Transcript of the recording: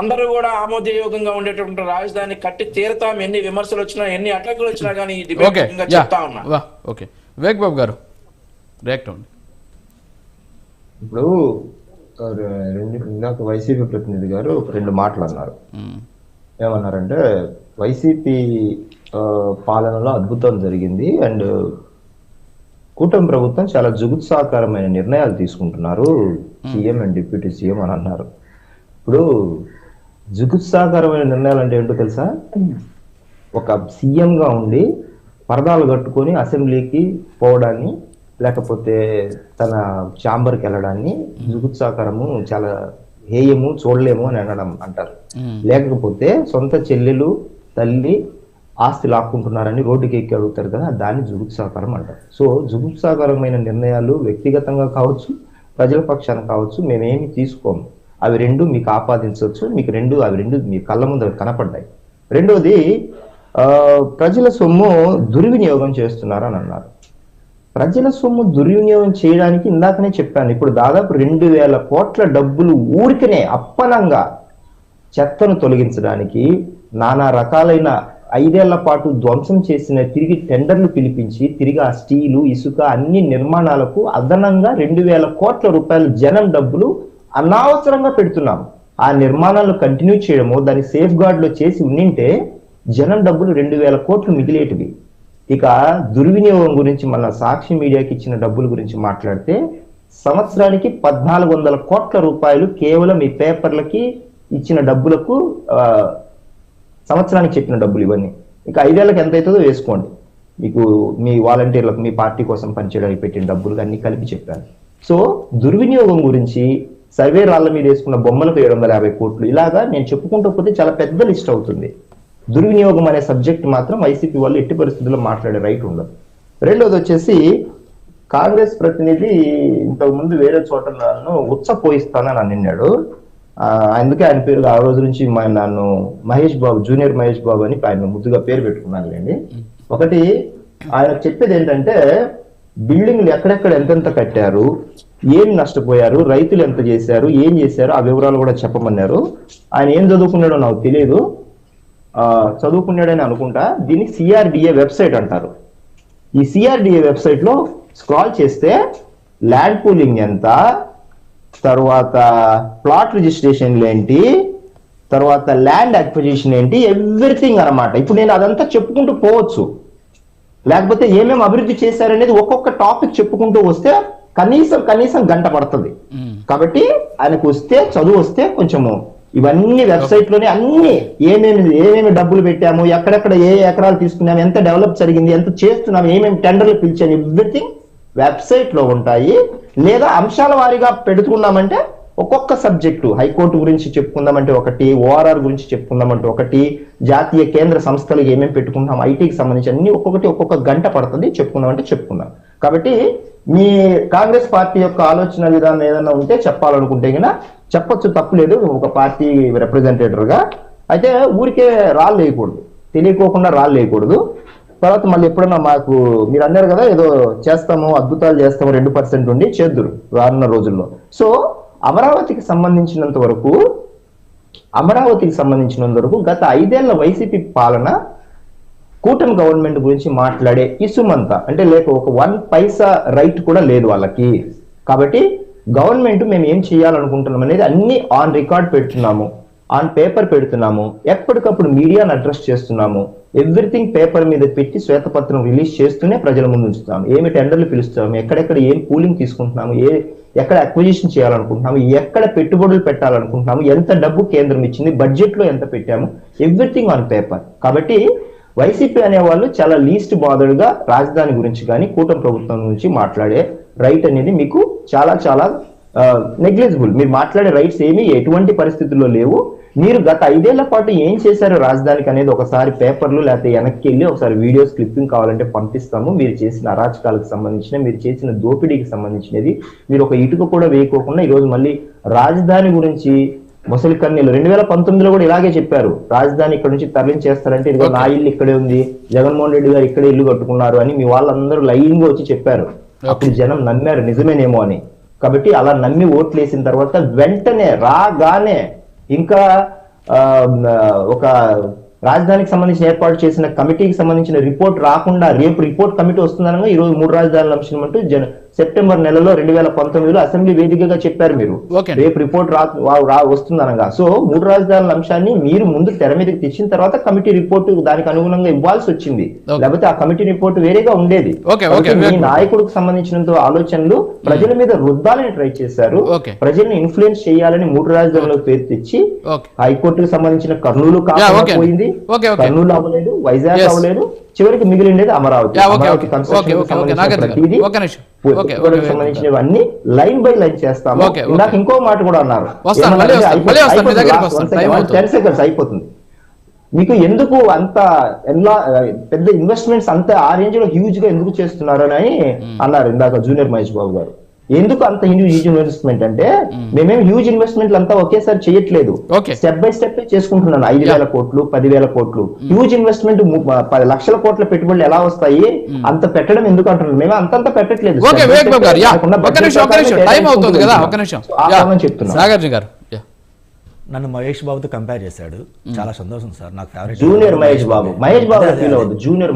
అందరూ కూడా ఆమోదయోగంగా ఉండేటువంటి రాజధాని కట్టి తీరతాం, ఎన్ని విమర్శలు వచ్చినా ఎన్ని అటాకులు వచ్చినా కానీ చెప్తా ఉన్నా. ఓకే, వివేక్ బాబు గారు రియాక్ట్ అవ్వండి. ఇప్పుడు ఇందాక వైసీపీ ప్రతినిధి గారు రెండు మాటలు అన్నారు. ఏమన్నారంటే వైసీపీ పాలనలో అద్భుతం జరిగింది అండ్ కూటమి ప్రభుత్వం చాలా జుగుత్సాకరమైన నిర్ణయాలు తీసుకుంటున్నారు సీఎం అండ్ డిప్యూటీ సీఎం అని అన్నారు. ఇప్పుడు జుగుత్సాకరమైన నిర్ణయాలు అంటే ఏంటో తెలుసా? ఒక సీఎంగా ఉండి పరదాలు కట్టుకొని అసెంబ్లీకి పోవడాన్ని, లేకపోతే తన ఛాంబర్కి వెళ్ళడాన్ని జుగుత్సాకరము, చాలా హేయము, చూడలేము అని అనడం అంటారు. లేకపోతే సొంత చెల్లెలు తల్లి ఆస్తి లాక్కుంటున్నారని రోడ్డుకి ఎక్కి అడుగుతారు కదా, దాన్ని జుగుత్సాకరం అంటారు. సో జుగుత్సాకరమైన నిర్ణయాలు వ్యక్తిగతంగా కావచ్చు, ప్రజల పక్షాన కావచ్చు, మేమేమి తీసుకోము. అవి రెండు మీకు ఆపాదించవచ్చు, అవి రెండు మీ కళ్ళ ముందు కనపడ్డాయి. రెండోది, ప్రజల సొమ్ము దుర్వినియోగం చేస్తున్నారు అని అన్నారు. ప్రజల సొమ్ము దుర్వినియోగం చేయడానికి ఇందాకనే చెప్పాను, ఇప్పుడు దాదాపు 2000 కోట్ల డబ్బులు ఊరికనే అప్పనంగా చెత్తను తొలగించడానికి నానా రకాలైన 5 ఏళ్ల పాటు ధ్వంసం చేసిన తిరిగి టెండర్లు పిలిపించి తిరిగి ఆ స్టీలు, ఇసుక అన్ని నిర్మాణాలకు అదనంగా 2000 కోట్ల రూపాయలు జనం డబ్బులు అనవసరంగా పెడుతున్నాం. ఆ నిర్మాణాలు కంటిన్యూ చేయడము, దాన్ని సేఫ్ గార్డ్ లో చేసి ఉండింటే జనం డబ్బులు 2000 కోట్లు మిగిలేటివి. ఇక దుర్వినియోగం గురించి మన సాక్షి మీడియాకి ఇచ్చిన డబ్బుల గురించి మాట్లాడితే సంవత్సరానికి 1400 కోట్ల రూపాయలు కేవలం ఈ పేపర్లకి ఇచ్చిన డబ్బులకు, సంవత్సరానికి చెప్పిన డబ్బులు ఇవన్నీ. ఇక 5 ఏళ్ళకి ఎంత అవుతుందో వేసుకోండి. మీకు మీ వాలంటీర్లకు, మీ పార్టీ కోసం పనిచేయడానికి పెట్టిన డబ్బులు అన్ని కలిపి చెప్పాను. సో దుర్వినియోగం గురించి సర్వే రాళ్ల మీద వేసుకున్న బొమ్మలకు 750 కోట్లు, ఇలాగా నేను చెప్పుకుంటూ పోతే చాలా పెద్ద లిస్ట్ అవుతుంది. దుర్వినియోగం అనే సబ్జెక్ట్ మాత్రం వైసీపీ వాళ్ళు ఎట్టి పరిస్థితుల్లో మాట్లాడే రైట్ ఉండదు. రెండోది వచ్చేసి, కాంగ్రెస్ ప్రతినిధి ఇంతకుముందు వేరే చోట నన్ను ఉచ్చపోయిస్తానని అన్నాడు. అందుకే ఆయన పేరు ఆ రోజు నుంచి నన్ను మహేష్ బాబు, జూనియర్ మహేష్ బాబు అని ఆయన ముద్దుగా పేరు పెట్టుకున్నాను లేండి. ఒకటి ఆయన చెప్పేది ఏంటంటే, బిల్డింగ్లు ఎక్కడెక్కడ ఎంతెంత కట్టారు, ఏం నష్టపోయారు, రైతులు ఎంత చేశారు, ఏం చేశారు, ఆ వివరాలు కూడా చెప్పమన్నారు. ఆయన ఏం చదువుకున్నాడో నాకు తెలియదు, చదువుకున్నాడని అనుకుంటా. దీన్ని సిఆర్డిఏ వెబ్సైట్ అంటారు. ఈ సిఆర్డిఏ వెబ్సైట్ లో స్క్రాల్ చేస్తే ల్యాండ్ పూలింగ్ ఎంత, తర్వాత ప్లాట్ రిజిస్ట్రేషన్లు ఏంటి, తర్వాత ల్యాండ్ అక్విజిషన్ ఏంటి, ఎవ్రీథింగ్ అనమాట. ఇప్పుడు నేను అదంతా చెప్పుకుంటూ పోవచ్చు, లేకపోతే ఏమేమి అభివృద్ధి చేశారనేది ఒక్కొక్క టాపిక్ చెప్పుకుంటూ వస్తే కనీసం గంట పడుతుంది. కాబట్టి ఆయనకు వస్తే, చదువు వస్తే కొంచెము ఇవన్నీ వెబ్సైట్ లోనే అన్ని ఏమేమి డబ్బులు పెట్టాము, ఎక్కడెక్కడ ఏ ఎకరాలు తీసుకున్నాము, ఎంత డెవలప్ జరిగింది, ఎంత చేస్తున్నాము, ఏమేమి టెండర్లు పిలిచాము, ఎవ్రీథింగ్ వెబ్సైట్ లో ఉంటాయి. లేదా అంశాల వారీగా పెడుతున్నామంటే ఒక్కొక్క సబ్జెక్టు, హైకోర్టు గురించి చెప్పుకుందామంటే ఒకటి, ఓఆర్ఆర్ గురించి చెప్పుకుందామంటే ఒకటి, జాతీయ కేంద్ర సంస్థలు ఏమేమి పెట్టుకుంటాం, ఐటీకి సంబంధించి అన్ని ఒక్కొక్క గంట పడుతుంది చెప్పుకుందామంటే చెప్పుకుందాం. కాబట్టి మీ కాంగ్రెస్ పార్టీ యొక్క ఆలోచన విధానం ఏదైనా ఉంటే చెప్పాలనుకుంటే కన్నా చెప్పొచ్చు, తప్పులేదు ఒక పార్టీ రిప్రజెంటేటివ్ గా. అయితే ఊరికే రాళ్ళు వేయకూడదు, తెలియకోకుండా రాళ్ళు వేయకూడదు. తర్వాత మళ్ళీ ఎప్పుడన్నా మాకు మీరు అన్నారు కదా ఏదో చేస్తాము, అద్భుతాలు చేస్తాము, 2% ఉండి చేద్దురు రానున్న రోజుల్లో. సో అమరావతికి సంబంధించినంత వరకు గత 5 ఏళ్ల వైసీపీ పాలన, కూటమి గవర్నమెంట్ గురించి మాట్లాడే ఇసుమంతా అంటే లేక ఒక 1 పైసా రైట్ కూడా లేదు వాళ్ళకి. కాబట్టి గవర్నమెంట్ మేము ఏం చేయాలనుకుంటున్నాం అనేది అన్ని ఆన్ రికార్డ్ పెడుతున్నాము, ఆన్ పేపర్ పెడుతున్నాము, ఎప్పటికప్పుడు మీడియాను అడ్రస్ చేస్తున్నాము, ఎవ్రీథింగ్ పేపర్ మీద పెట్టి శ్వేతపత్రం రిలీజ్ చేస్తూనే ప్రజల ముందు ఉంచుతాము. ఏమి టెండర్లు పిలుస్తాము, ఎక్కడెక్కడ ఏం పూలింగ్ తీసుకుంటున్నాము, ఎక్కడ అక్విజిషన్ చేయాలనుకుంటున్నాము, ఎక్కడ పెట్టుబడులు పెట్టాలనుకుంటున్నాము, ఎంత డబ్బు కేంద్రం ఇచ్చింది, బడ్జెట్ లో ఎంత పెట్టాము, ఎవ్రీథింగ్ ఆన్ పేపర్. కాబట్టి వైసీపీ అనేవాళ్ళు చాలా లీస్ట్ బాదర్డ్గా రాజధాని గురించి కానీ కూటమి ప్రభుత్వం గురించి మాట్లాడే రైట్ అనేది మీకు చాలా నెగ్లిజిబుల్. మీరు మాట్లాడే రైట్స్ ఏమి ఎటువంటి పరిస్థితుల్లో లేవు. మీరు గత 5 ఏళ్ల పాటు ఏం చేశారు రాజధానికి అనేది ఒకసారి పేపర్లు లేకపోతే వెనక్కి వెళ్ళి ఒకసారి వీడియోస్ క్లిప్పింగ్ కావాలంటే పంపిస్తాము. మీరు చేసిన అరాచకాలకు సంబంధించిన, మీరు చేసిన దోపిడీకి సంబంధించినది, మీరు ఒక ఇటుక కూడా వేయకోకుండా ఈరోజు మళ్ళీ రాజధాని గురించి ముసలి కన్నీళ్ళు 2019లో కూడా ఇలాగే చెప్పారు, రాజధాని ఇక్కడ నుంచి తరలించేస్తారంటే ఇదిగో నా ఇల్లు ఇక్కడే ఉంది, జగన్మోహన్ రెడ్డి గారు ఇక్కడే ఇల్లు కట్టుకున్నారు అని మీ వాళ్ళందరూ లైన్ గా వచ్చి చెప్పారు. అప్పుడు జనం నమ్మారు నిజమేనేమో అని. కాబట్టి అలా నమ్మి ఓట్లు వేసిన తర్వాత వెంటనే రాగానే ఇంకా ఒక రాజధానికి సంబంధించిన ఏర్పాటు చేసిన కమిటీకి సంబంధించిన రిపోర్ట్ రాకుండా రేపు రిపోర్ట్ కమిటీ వస్తుందనగా ఈ రోజు 3 రాజధానుల అంశం అంటూ సెప్టెంబర్ నెలలో 2019లో అసెంబ్లీ వేదికగా చెప్పారు మీరు. రేపు రిపోర్ట్ వస్తుందనగా. సో 3 రాజధానుల అంశాన్ని మీరు ముందు తెర మీదకి తెచ్చిన తర్వాత కమిటీ రిపోర్ట్ దానికి అనుగుణంగా ఇవ్వాల్సి వచ్చింది, లేకపోతే ఆ కమిటీ రిపోర్ట్ వేరేగా ఉండేది. మీ నాయకుడికి సంబంధించినంత ఆలోచనలు ప్రజల మీద రుద్దాలని ట్రై చేశారు, ప్రజల్ని ఇన్ఫ్లుయెన్స్ చేయాలని 3 రాజధానుల పేరు తెచ్చి హైకోర్టుకు సంబంధించిన కర్నూలు పోయింది, కర్నూలు అవ్వలేదు, వైజాగ్ అవ్వలేదు, చివరికి మిగిలిండేది అమరావతి. సంబంధించినవన్నీ లైన్ బై లైన్ చేస్తాము. ఇందాక ఇంకో మాట కూడా అన్నారు, 10 seconds అయిపోతుంది. మీకు ఎందుకు అంత పెద్ద ఇన్వెస్ట్మెంట్స్ అంత ఆ రేంజ్ లో హ్యూజ్ గా ఎందుకు చేస్తున్నారు అని అన్నారు ఇందాక జూనియర్ మహేష్ బాబు గారు. ఎందుకు అంత హ్యూజ్ ఇన్వెస్ట్మెంట్ అంటే మేమేం హ్యూజ్ ఇన్వెస్ట్మెంట్లు అంతా ఒకేసారి చేయట్లేదు, స్టెప్ బై స్టెప్ చేసుకుంటున్నాను. 5,000 కోట్లు 10,000 కోట్లు హ్యూజ్ ఇన్వెస్ట్మెంట్ 10 లక్షల కోట్ల పెట్టుబడులు ఎలా వస్తాయి, అంత పెట్టడం ఎందుకు అంటున్నాను. మేము అంతంత పెట్టట్లేదు చెప్తున్నాను. నన్ను మహేష్ బాబుతో కంపేర్ చేశాడు, చాలా సంతోషం సార్. నాకు favourite junior Mahesh Babu feel అవ్వద్దు, జూనియర్